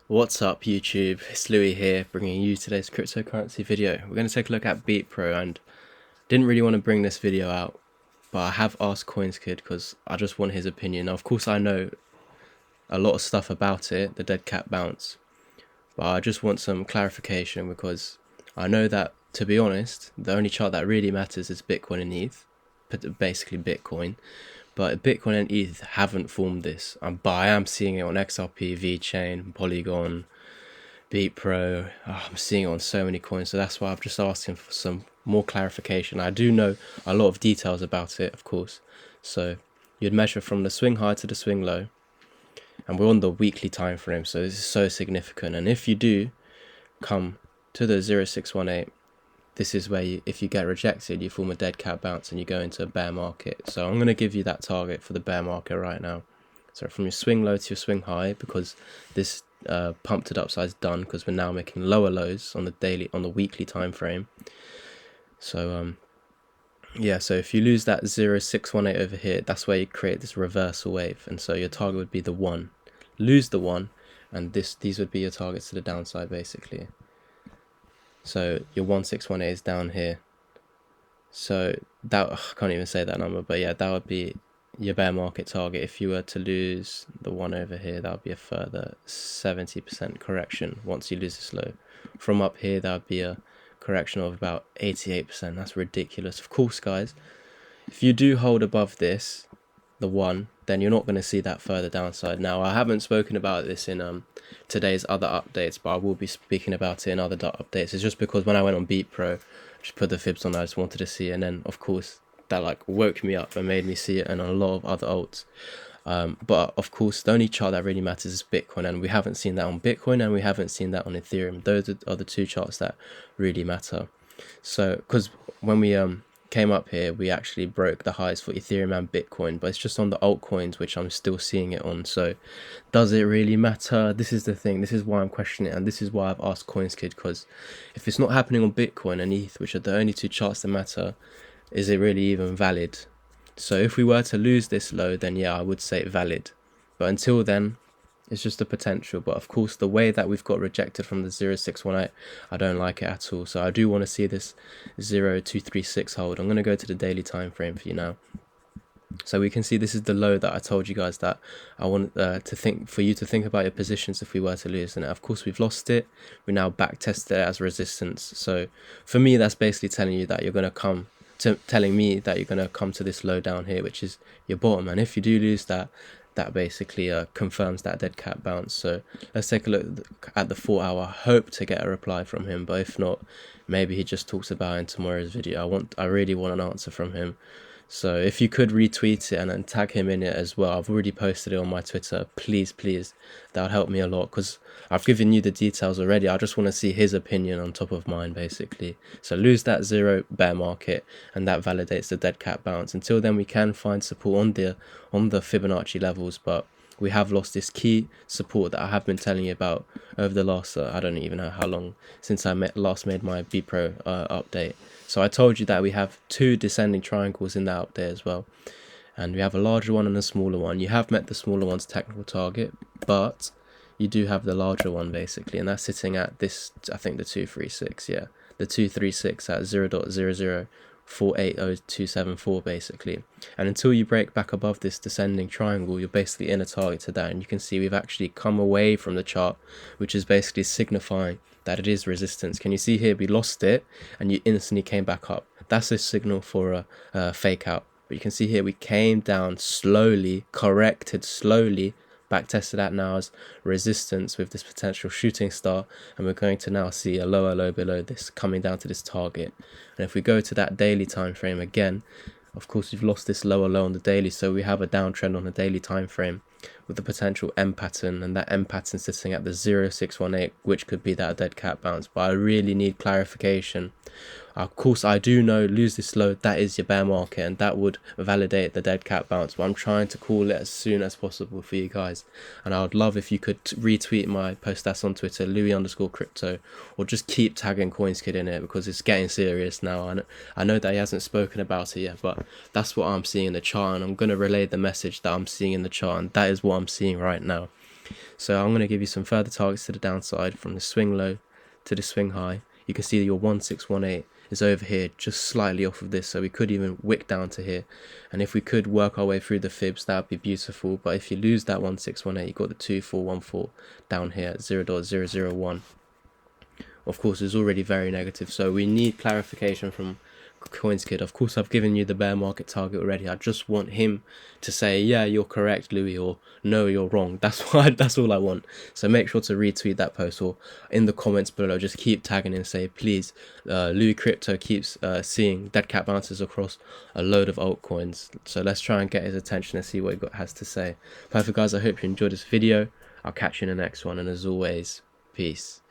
What's up YouTube, it's Louis here bringing you today's cryptocurrency video. We're going to take a look at Bepro, and didn't really want to bring this video out, but I have asked CoinsKid because I just want his opinion. Now, of course I know a lot of stuff about it, the dead cat bounce, but I just want some clarification because I know that, to be honest, the only chart that really matters is Bitcoin and ETH, basically Bitcoin. But Bitcoin and ETH haven't formed this, but I am seeing it on XRP, VeChain, Polygon, Bepro. I'm seeing it on so many coins, so that's why I've just asked him for some more clarification. I do know a lot of details about it, of course. So you'd measure from the swing high to the swing low, and we're on the weekly time frame, so this is so significant. And if you do come to the 0618, this is where if you get rejected, you form a dead cat bounce and you go into a bear market. So I'm going to give you that target for the bear market right now. So from your swing low to your swing high, because this pumped it upside's done, because we're now making lower lows on the weekly time frame. So yeah, so if you lose that 0618 over here, that's where you create this reversal wave, and so your target would be the 1. Lose the 1, and these would be your targets to the downside basically. So your 1618 is down here. So that, I can't even say that number, but yeah, that would be your bear market target. If you were to lose the 1 over here, that would be a further 70% correction once you lose this low. From up here, that would be a correction of about 88%. That's ridiculous. Of course, guys, if you do hold above this, the 1, then you're not going to see that further downside. Now, I haven't spoken about this in today's other updates, but I will be speaking about it in other updates. It's just because when I went on Bepro, I just put the fibs on, I just wanted to see it, and then of course that like woke me up and made me see it, and a lot of other alts. But of course the only chart that really matters is Bitcoin, and we haven't seen that on Bitcoin and we haven't seen that on Ethereum. Those are the two charts that really matter. So because when we came up here, we actually broke the highs for Ethereum and Bitcoin, but it's just on the altcoins which I'm still seeing it on. So does it really matter? This is the thing. This is why I'm questioning it, and this is why I've asked CoinsKid, because if it's not happening on Bitcoin and ETH, which are the only two charts that matter, is it really even valid? So if we were to lose this low, then yeah, I would say valid, but until then it's just a potential. But of course the way that we've got rejected from the 0618, I don't like it at all. So I do want to see this 0236 hold. I'm going to go to the daily time frame for you now. So we can see this is the low that I told you guys that I want for you to think about your positions if we were to lose. And of course we've lost it. We now back tested it as resistance. So for me, that's basically telling you that you're going to telling me that you're going to come to this low down here, which is your bottom. And if you do lose that, that basically confirms that dead cat bounce. So let's take a look at the 4 hour. Hope to get a reply from him, but if not, maybe he just talks about it in tomorrow's video. I really want an answer from him. So if you could retweet it and then tag him in it as well. I've already posted it on my Twitter. Please, that would help me a lot, because I've given you the details already. I just want to see his opinion on top of mine basically. So lose that 0 bear market, and that validates the dead cat bounce. Until then, we can find support on the Fibonacci levels, but we have lost this key support that I have been telling you about over the last I don't even know how long since I last made my Bepro update. So I told you that we have 2 descending triangles in that update as well, and we have a larger one and a smaller one. You have met the smaller one's technical target, but you do have the larger one basically, and that's sitting at this, I think the 236, yeah, the 236 at 0.00480.274 basically. And until you break back above this descending triangle, you're basically in a target to that. And you can see we've actually come away from the chart, which is basically signifying that it is resistance. Can you see here we lost it and you instantly came back up? That's a signal for a fake out. But you can see here we came down slowly, corrected slowly, back tested that now as resistance with this potential shooting star, and we're going to now see a lower low below this coming down to this target. And if we go to that daily time frame again, of course we've lost this lower low on the daily, so we have a downtrend on the daily time frame with the potential M pattern, and that M pattern sitting at the 0618, which could be that dead cat bounce. But I really need clarification. Of course I do know lose this low, that is your bear market, and that would validate the dead cat bounce, but I'm trying to call it as soon as possible for you guys. And I would love if you could retweet my post that's on Twitter, Louis_crypto, or just keep tagging CoinsKid in it, because it's getting serious now. And I know that he hasn't spoken about it yet, but that's what I'm seeing in the chart, and I'm going to relay the message that I'm seeing in the chart, and that is what I'm seeing right now. So I'm going to give you some further targets to the downside from the swing low to the swing high. You can see that your 1618 is over here, just slightly off of this, so we could even wick down to here. And if we could work our way through the fibs, that would be beautiful. But if you lose that 1618, you've got the 2414 down here at 0.001. Of course, is already very negative, so we need clarification from CoinsKid. Of course, I've given you the bear market target already. I just want him to say, yeah, you're correct, Louis, or no, you're wrong. That's all I want. So make sure to retweet that post, or in the comments below, just keep tagging and say, please, Louis Crypto keeps seeing dead cat bounces across a load of altcoins. So let's try and get his attention and see what he has to say. Perfect, guys. I hope you enjoyed this video. I'll catch you in the next one, and as always, peace.